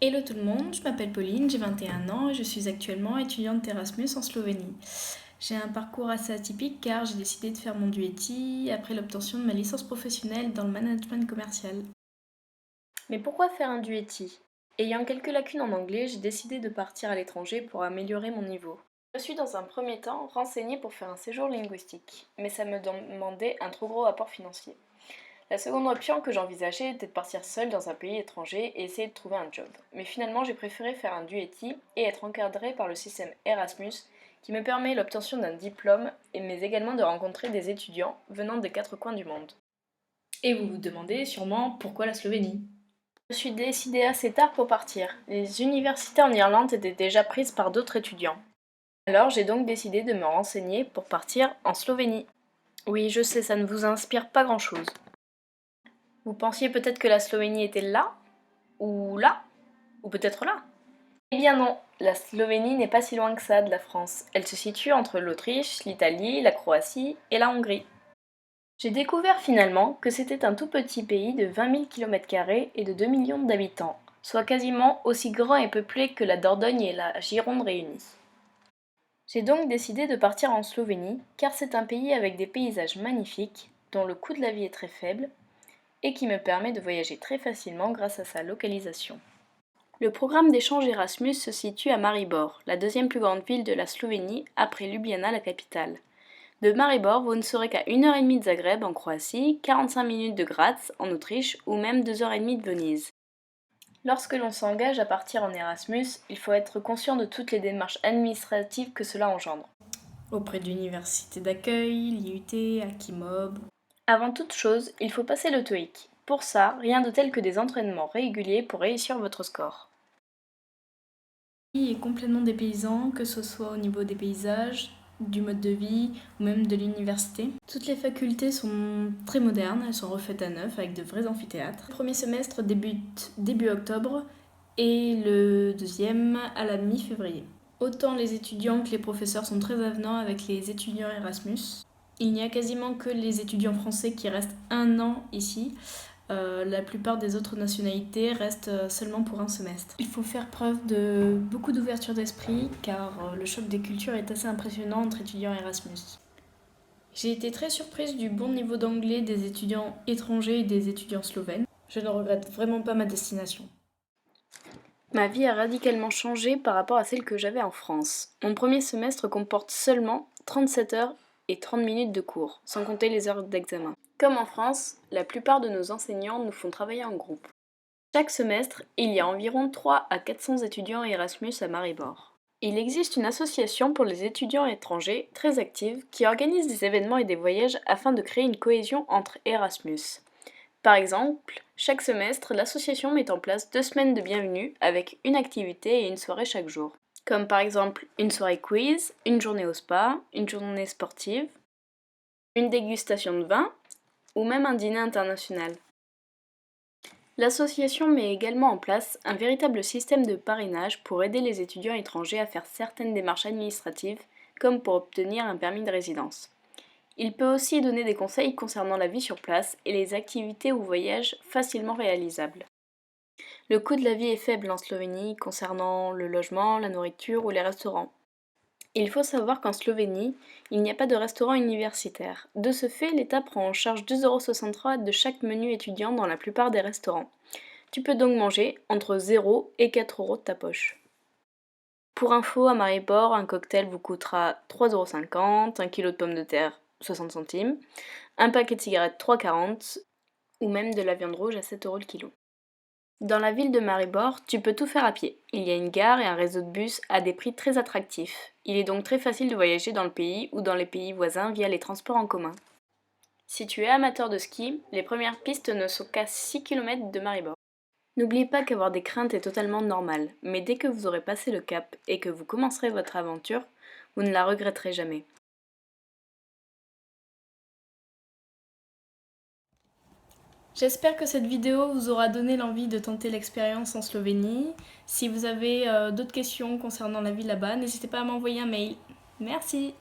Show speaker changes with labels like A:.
A: Hello tout le monde, je m'appelle Pauline, j'ai 21 ans et je suis actuellement étudiante Erasmus en Slovénie. J'ai un parcours assez atypique car j'ai décidé de faire mon DUETI après l'obtention de ma licence professionnelle dans le management commercial.
B: Mais pourquoi faire un DUETI? Ayant quelques lacunes en anglais, j'ai décidé de partir à l'étranger pour améliorer mon niveau. Je me suis dans un premier temps renseignée pour faire un séjour linguistique, mais ça me demandait un trop gros apport financier. La seconde option que j'envisageais était de partir seule dans un pays étranger et essayer de trouver un job. Mais finalement, j'ai préféré faire un DUETI et être encadrée par le système Erasmus qui me permet l'obtention d'un diplôme, mais également de rencontrer des étudiants venant des quatre coins du monde.
A: Et vous vous demandez sûrement pourquoi la Slovénie?
B: Je suis décidée assez tard pour partir. Les universités en Irlande étaient déjà prises par d'autres étudiants. Alors j'ai donc décidé de me renseigner pour partir en Slovénie. Oui, je sais, ça ne vous inspire pas grand-chose. Vous pensiez peut-être que la Slovénie était là, ou peut-être là. Eh bien non, la Slovénie n'est pas si loin que ça de la France. Elle se situe entre l'Autriche, l'Italie, la Croatie et la Hongrie. J'ai découvert finalement que c'était un tout petit pays de 20 000 km² et de 2 millions d'habitants, soit quasiment aussi grand et peuplé que la Dordogne et la Gironde réunies. J'ai donc décidé de partir en Slovénie, car c'est un pays avec des paysages magnifiques, dont le coût de la vie est très faible, et qui me permet de voyager très facilement grâce à sa localisation. Le programme d'échange Erasmus se situe à Maribor, la deuxième plus grande ville de la Slovénie après Ljubljana, la capitale. De Maribor, vous ne serez qu'à 1h30 de Zagreb en Croatie, 45 minutes de Graz en Autriche ou même 2h30 de Venise. Lorsque l'on s'engage à partir en Erasmus, il faut être conscient de toutes les démarches administratives que cela engendre.
A: Auprès d'universités d'accueil, l'IUT, Akimob.
B: Avant toute chose, il faut passer le TOEIC. Pour ça, rien de tel que des entraînements réguliers pour réussir votre score.
A: Le pays est complètement dépaysant, que ce soit au niveau des paysages, du mode de vie ou même de l'université. Toutes les facultés sont très modernes, elles sont refaites à neuf avec de vrais amphithéâtres. Le premier semestre débute début octobre et le deuxième à la mi-février. Autant les étudiants que les professeurs sont très avenants avec les étudiants Erasmus. Il n'y a quasiment que les étudiants français qui restent un an ici. La plupart des autres nationalités restent seulement pour un semestre. Il faut faire preuve de beaucoup d'ouverture d'esprit car le choc des cultures est assez impressionnant entre étudiants Erasmus. J'ai été très surprise du bon niveau d'anglais des étudiants étrangers et des étudiants slovènes. Je ne regrette vraiment pas ma destination.
B: Ma vie a radicalement changé par rapport à celle que j'avais en France. Mon premier semestre comporte seulement 37 heures et 30 minutes de cours, sans compter les heures d'examen. Comme en France, la plupart de nos enseignants nous font travailler en groupe. Chaque semestre, il y a environ 3 à 400 étudiants Erasmus à Maribor. Il existe une association pour les étudiants étrangers très active qui organise des événements et des voyages afin de créer une cohésion entre Erasmus. Par exemple, chaque semestre, l'association met en place 2 semaines de bienvenue avec une activité et une soirée chaque jour. Comme par exemple une soirée quiz, une journée au spa, une journée sportive, une dégustation de vin ou même un dîner international. L'association met également en place un véritable système de parrainage pour aider les étudiants étrangers à faire certaines démarches administratives, comme pour obtenir un permis de résidence. Il peut aussi donner des conseils concernant la vie sur place et les activités ou voyages facilement réalisables. Le coût de la vie est faible en Slovénie concernant le logement, la nourriture ou les restaurants. Il faut savoir qu'en Slovénie, il n'y a pas de restaurant universitaire. De ce fait, l'État prend en charge 2,63 € de chaque menu étudiant dans la plupart des restaurants. Tu peux donc manger entre 0 et 4 € de ta poche. Pour info, à Maribor, un cocktail vous coûtera 3,50 €, un kilo de pommes de terre 60 centimes, un paquet de cigarettes 3,40 € ou même de la viande rouge à 7 € le kilo. Dans la ville de Maribor, tu peux tout faire à pied. Il y a une gare et un réseau de bus à des prix très attractifs. Il est donc très facile de voyager dans le pays ou dans les pays voisins via les transports en commun. Si tu es amateur de ski, les premières pistes ne sont qu'à 6 km de Maribor. N'oubliez pas qu'avoir des craintes est totalement normal, mais dès que vous aurez passé le cap et que vous commencerez votre aventure, vous ne la regretterez jamais.
A: J'espère que cette vidéo vous aura donné l'envie de tenter l'expérience en Slovénie. Si vous avez d'autres questions concernant la vie là-bas, n'hésitez pas à m'envoyer un mail. Merci!